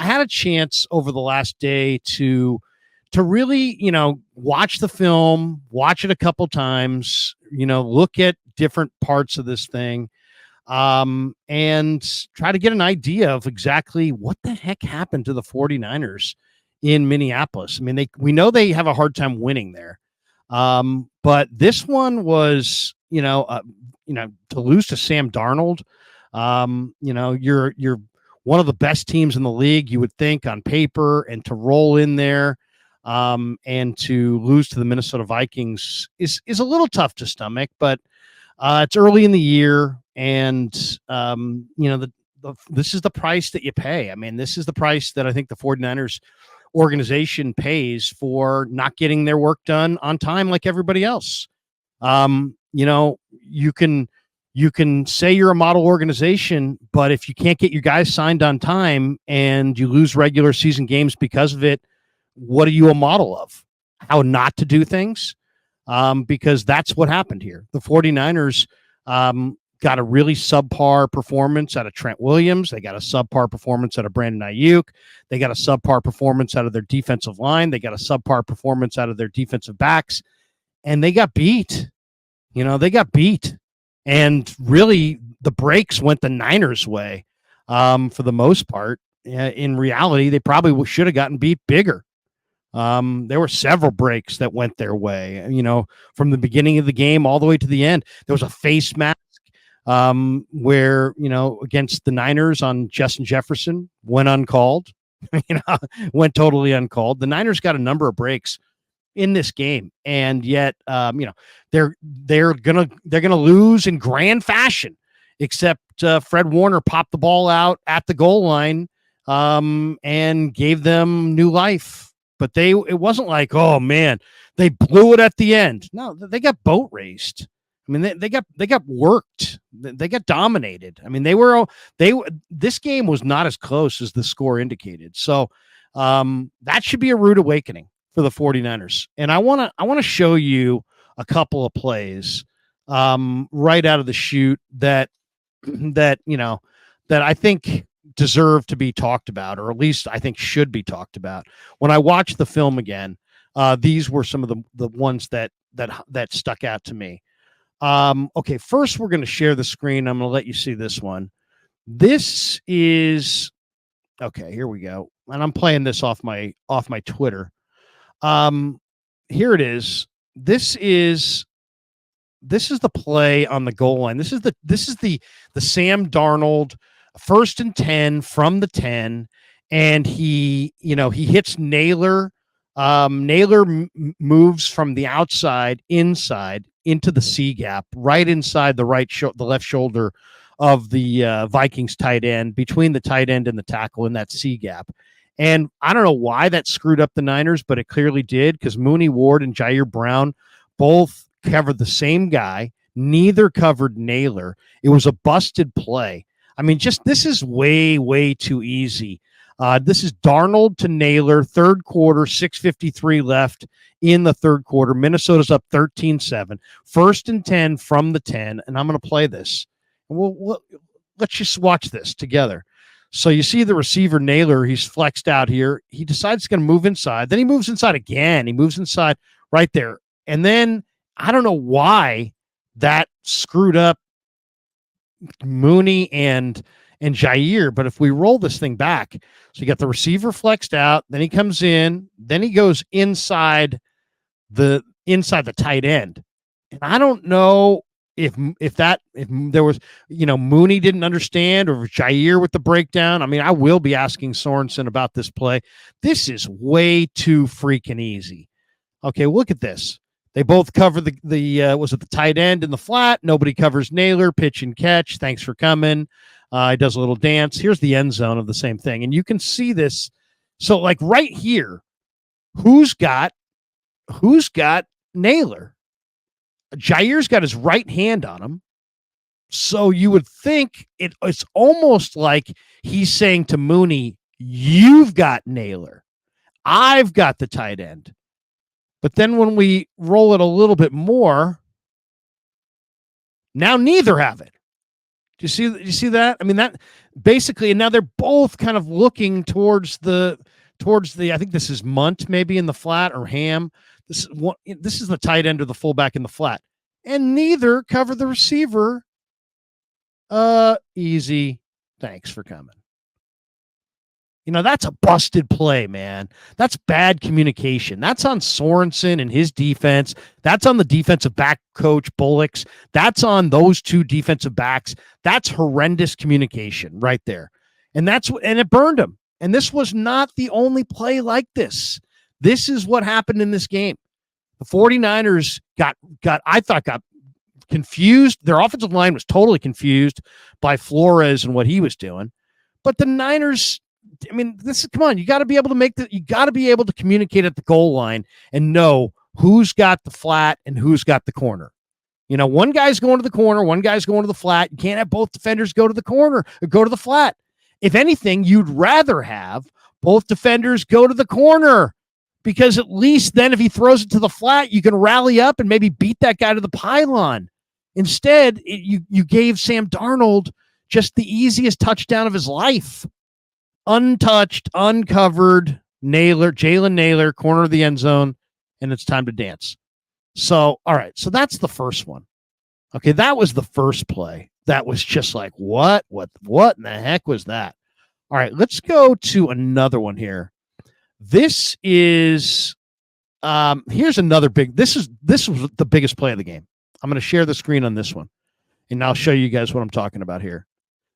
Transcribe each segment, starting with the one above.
I had a chance over the last day to really, watch the film, watch it a couple times, look at different parts of this thing, and try to get an idea of exactly what the heck happened to the 49ers in Minneapolis. I mean, we know they have a hard time winning there. But this one was, to lose to Sam Darnold, you're one of the best teams in the league, you would think, on paper, and to roll in there, and to lose to the Minnesota Vikings is a little tough to stomach, but it's early in the year, and this is the price that you pay. I mean, this is the price that I think the 49ers organization pays for not getting their work done on time like everybody else. You can say you're a model organization, but if you can't get your guys signed on time and you lose regular season games because of it, what are you a model of? How not to do things? Because that's what happened here. The 49ers got a really subpar performance out of Trent Williams. They got a subpar performance out of Brandon Ayuk. They got a subpar performance out of their defensive line. They got a subpar performance out of their defensive backs. And they got beat. They got beat. And really, the breaks went the Niners' way for the most part. In reality, they probably should have gotten beat bigger. There were several breaks that went their way, from the beginning of the game all the way to the end. There was a face mask where, against the Niners on Justin Jefferson, went uncalled, went totally uncalled. The Niners got a number of breaks in this game, and yet, they're gonna lose in grand fashion, except Fred Warner popped the ball out at the goal line, and gave them new life. But it wasn't like, oh man, they blew it at the end. No, they got boat raced. I mean, they got worked. They got dominated. I mean, this game was not as close as the score indicated. So that should be a rude awakening for the 49ers. And I want to show you a couple of plays right out of the chute that I think deserve to be talked about, or at least I think should be talked about. When I watched the film again, these were some of the ones that stuck out to me. Okay, first we're going to share the screen. I'm going to let you see this one. This is okay. Here we go, and I'm playing this off my Twitter. Here it is. This is the play on the goal line. This is the Sam Darnold 1st and 10 from the 10, and he hits Naylor. Naylor moves from the outside inside into the C gap, right inside the left shoulder of the Vikings tight end, between the tight end and the tackle in that C gap. And I don't know why that screwed up the Niners, but it clearly did, because Mooney Ward and Jair Brown both covered the same guy. Neither covered Naylor. It was a busted play. I mean, this is way, way too easy. This is Darnold to Naylor, third quarter, 6:53 left in the third quarter. Minnesota's up 13-7. 1st and 10 from the 10, and I'm going to play this. Let's just watch this together. So you see the receiver, Naylor, he's flexed out here. He decides he's going to move inside. Then he moves inside again. He moves inside right there. And then I don't know why that screwed up Mooney and Jair, but if we roll this thing back, so you got the receiver flexed out, then he comes in, then he goes inside the tight end. And I don't know if there was, Mooney didn't understand, or Jair with the breakdown. I mean, I will be asking Sorensen about this play. This is way too freaking easy. Okay, look at this. They both cover the tight end in the flat. Nobody covers Naylor, pitch and catch. Thanks for coming. He does a little dance. Here's the end zone of the same thing. And you can see this. So like right here, who's got Naylor? Jair's got his right hand on him. So you would think it's almost like he's saying to Mooney, you've got Naylor. I've got the tight end. But then when we roll it a little bit more, now neither have it. Do you see that? I mean, basically, and now they're both kind of looking towards the I think this is Munt maybe in the flat, or Ham. This is the tight end or the fullback in the flat, and neither cover the receiver. Easy. Thanks for coming. That's a busted play, man. That's bad communication. That's on Sorensen and his defense. That's on the defensive back coach, Bullocks. That's on those two defensive backs. That's horrendous communication right there. And it burned him. And this was not the only play like this. This is what happened in this game. The 49ers got confused. Their offensive line was totally confused by Flores and what he was doing. But the Niners, come on, you got to be able to communicate at the goal line and know who's got the flat and who's got the corner. One guy's going to the corner, one guy's going to the flat. You can't have both defenders go to the corner or go to the flat. If anything, you'd rather have both defenders go to the corner, because at least then if he throws it to the flat, you can rally up and maybe beat that guy to the pylon. Instead, you gave Sam Darnold just the easiest touchdown of his life. Untouched, uncovered, Jalen Nailor, corner of the end zone, and it's time to dance. So, all right. So that's the first one. Okay, that was the first play. That was just like, what in the heck was that? All right, let's go to another one here. This is, here's another this was the biggest play of the game. I'm going to share the screen on this one, and I'll show you guys what I'm talking about here.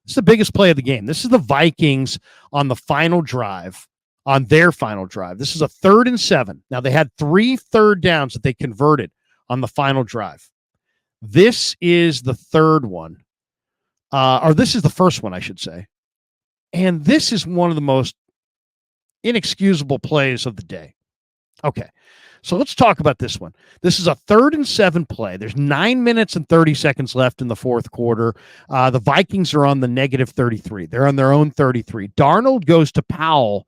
It's the biggest play of the game. This is the Vikings on their final drive. This is a 3rd and 7. Now, they had 3 third downs that they converted on the final drive. This is the third one. Or this is the first one, I should say. And this is one of the most inexcusable plays of the day. Okay, so let's talk about this one. This is a 3rd and 7 play. There's 9 minutes and 30 seconds left in the fourth quarter. The Vikings are on the negative 33. They're on their own 33. Darnold goes to Powell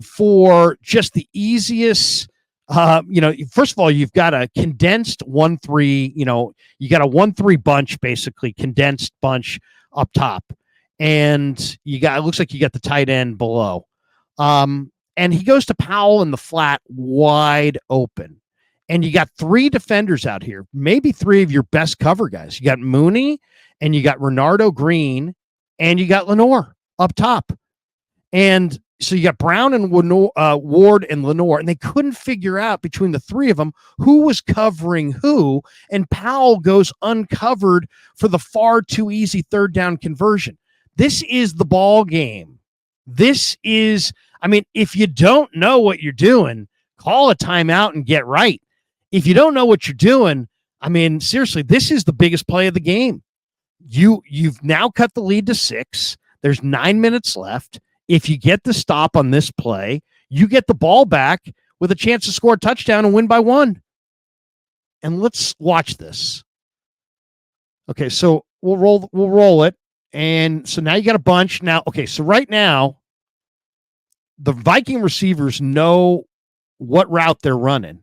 for just the easiest. First of all, you've got a condensed 1-3. You got a 1-3 bunch, basically condensed bunch up top, and it looks like you got the tight end below. And he goes to Powell in the flat, wide open. And you got 3 defenders out here, maybe 3 of your best cover guys. You got Mooney, and you got Renardo Green, and you got Lenoir up top. And so you got Brown and Ward and Lenoir, and they couldn't figure out between the 3 of them who was covering who, and Powell goes uncovered for the far too easy 3rd down conversion. This is the ball game. This is, if you don't know what you're doing, call a timeout and get right. If you don't know what you're doing, seriously, this is the biggest play of the game. You've now cut the lead to 6. There's 9 minutes left. If you get the stop on this play, you get the ball back with a chance to score a touchdown and win by 1. And let's watch this. Okay, so we'll roll it. And so now you got a bunch. Now, okay, so right now, the Viking receivers know what route they're running.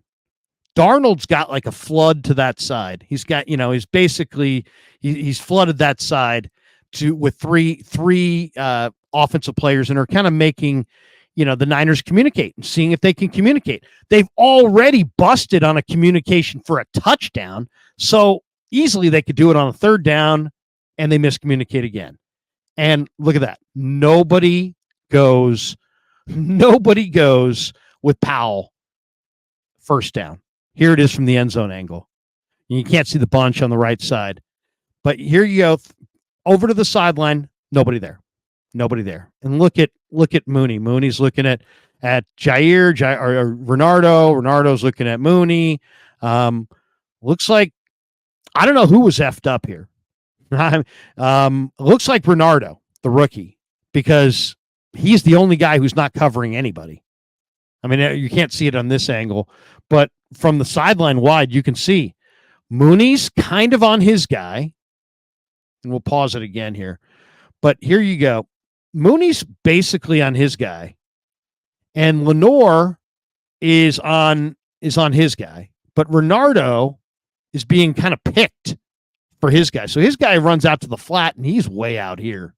Darnold's got like a flood to that side. He's got, he's basically, he's flooded that side with three offensive players, and are kind of making, the Niners communicate and seeing if they can communicate. They've already busted on a communication for a touchdown, so easily they could do it on a 3rd down, and they miscommunicate again. And look at that. Nobody goes with Powell 1st down. Here it is from the end zone angle. You can't see the bunch on the right side. But here you go, over to the sideline, nobody there. And look at Mooney. Mooney's looking at Jair or Renardo. Renardo's looking at Mooney. Looks like, I don't know who was effed up here. Looks like Renardo, the rookie, because he's the only guy who's not covering anybody. You can't see it on this angle, but from the sideline wide, you can see Mooney's kind of on his guy. And we'll pause it again here. But here you go. Mooney's basically on his guy, and Lenoir is on his guy. But Renardo is being kind of picked for his guy. So his guy runs out to the flat, and he's way out here.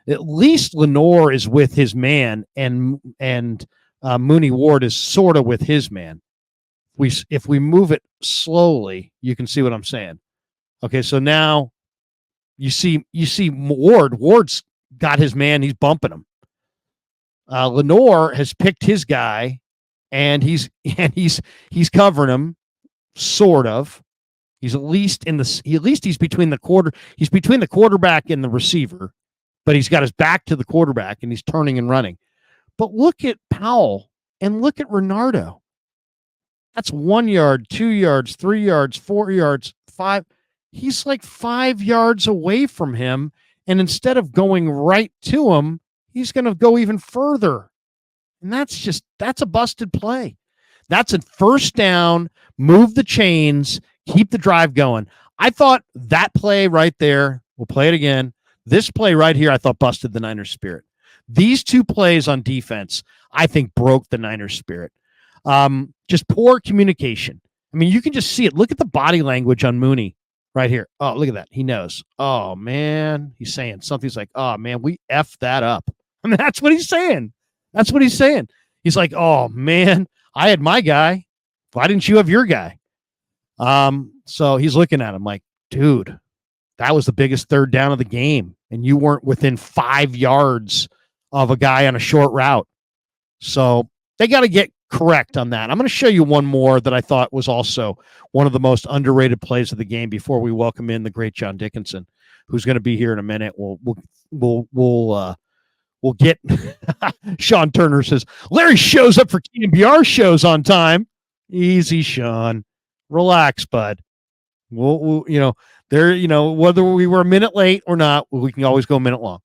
At least Lenore is with his man, and Mooney Ward is sort of with his man. If we move it slowly, you can see what I'm saying. Okay, so now you see Ward. Ward's got his man. He's bumping him. Lenore has picked his guy, and he's covering him, sort of. He's at least he's between the quarterback and the receiver, but he's got his back to the quarterback and he's turning and running. But look at Powell and look at Renardo. That's 1 yard, 2 yards, 3 yards, 4 yards, 5. He's like 5 yards away from him. And instead of going right to him, he's going to go even further. And that's a busted play. That's a first down, move the chains, keep the drive going. I thought that play right there, we'll play it again. This play right here, I thought busted the Niners spirit. These two plays on defense, I think broke the Niners spirit. Just poor communication. I mean, you can just see it. Look at the body language on Mooney right here. Oh, look at that. He knows. Oh, man. He's saying something. He's like, oh, man, we effed that up. I mean, that's what he's saying. That's what he's saying. He's like, oh, man, I had my guy. Why didn't you have your guy? So he's looking at him like, dude, that was the biggest third down of the game, and you weren't within 5 yards of a guy on a short route. So they got to get correct on that. I'm going to show you one more that I thought was also one of the most underrated plays of the game before we welcome in the great John Dickinson, who's going to be here in a minute. We'll get Sean Turner says Larry shows up for KNBR shows on time. Easy, Sean. Relax, bud. We'll whether we were a minute late or not, we can always go a minute long.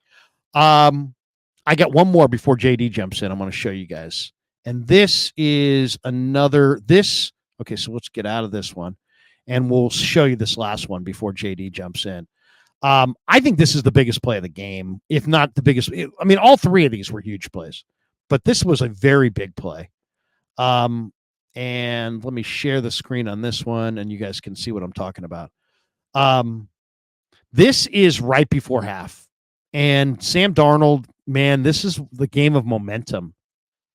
I got one more before JD jumps in. I'm going to show you guys. And this is okay, so let's get out of this one and we'll show you this last one before JD jumps in. I think this is the biggest play of the game, if not the biggest. I mean, all three of these were huge plays, but this was a very big play. And let me share the screen on this one and you guys can see what I'm talking about. This is right before half. And Sam Darnold, man, this is the game of momentum.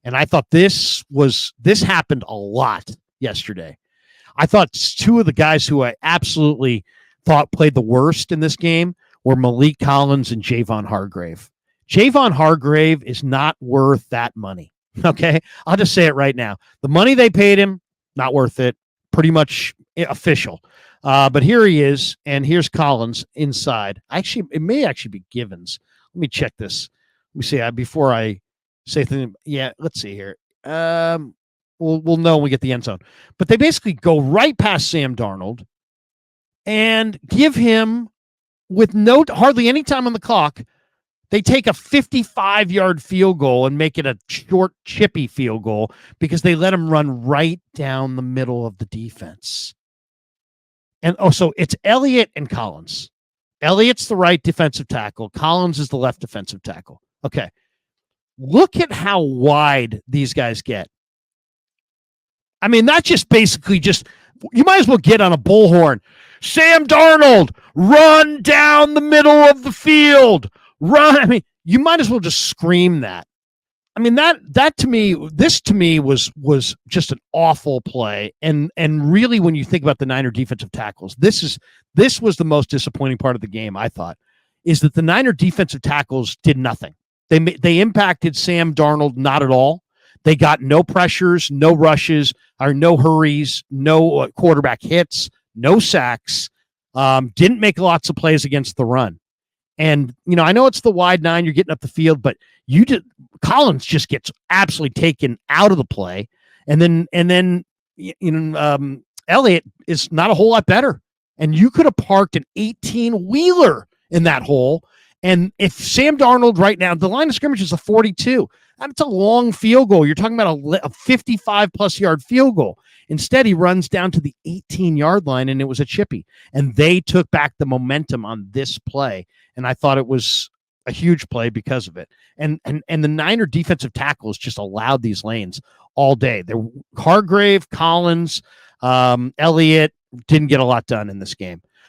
And I thought this happened a lot yesterday. I thought two of the guys who I absolutely thought played the worst in this game were Malik Collins and Javon Hargrave. Javon Hargrave is not worth that money. Okay, I'll just say it right now. The money they paid him, not worth it. Pretty much official. But here he is, and here's Collins inside. Actually, it may actually be Givens. Let me check this. Let me see before I say anything. Yeah, let's see here. We'll know when we get the end zone. But they basically go right past Sam Darnold and give him, with hardly any time on the clock, they take a 55-yard field goal and make it a short, chippy field goal because they let him run right down the middle of the defense. And so it's Elliott and Collins. Elliott's the right defensive tackle. Collins is the left defensive tackle. Okay. Look at how wide these guys get. I mean, that's just basically you might as well get on a bullhorn. Sam Darnold, run down the middle of the field. Run. I mean, you might as well just scream that. I mean, that to me was just an awful play. And really, when you think about the Niner defensive tackles, this was the most disappointing part of the game, I thought, is that the Niner defensive tackles did nothing. They impacted Sam Darnold not at all. They got no pressures, no rushes, or no hurries, no quarterback hits, no sacks, didn't make lots of plays against the run. And, I know it's the wide nine, you're getting up the field, but Collins just gets absolutely taken out of the play. And then Elliott is not a whole lot better. And you could have parked an 18-wheeler in that hole. And if Sam Darnold right now, the line of scrimmage is a 42. That's a long field goal. You're talking about a 55-plus yard field goal. Instead, he runs down to the 18-yard line, and it was a chippy. And they took back the momentum on this play. And I thought it was a huge play because of it. And the Niner defensive tackles just allowed these lanes all day. Hargrave, Collins, Elliott didn't get a lot done in this game.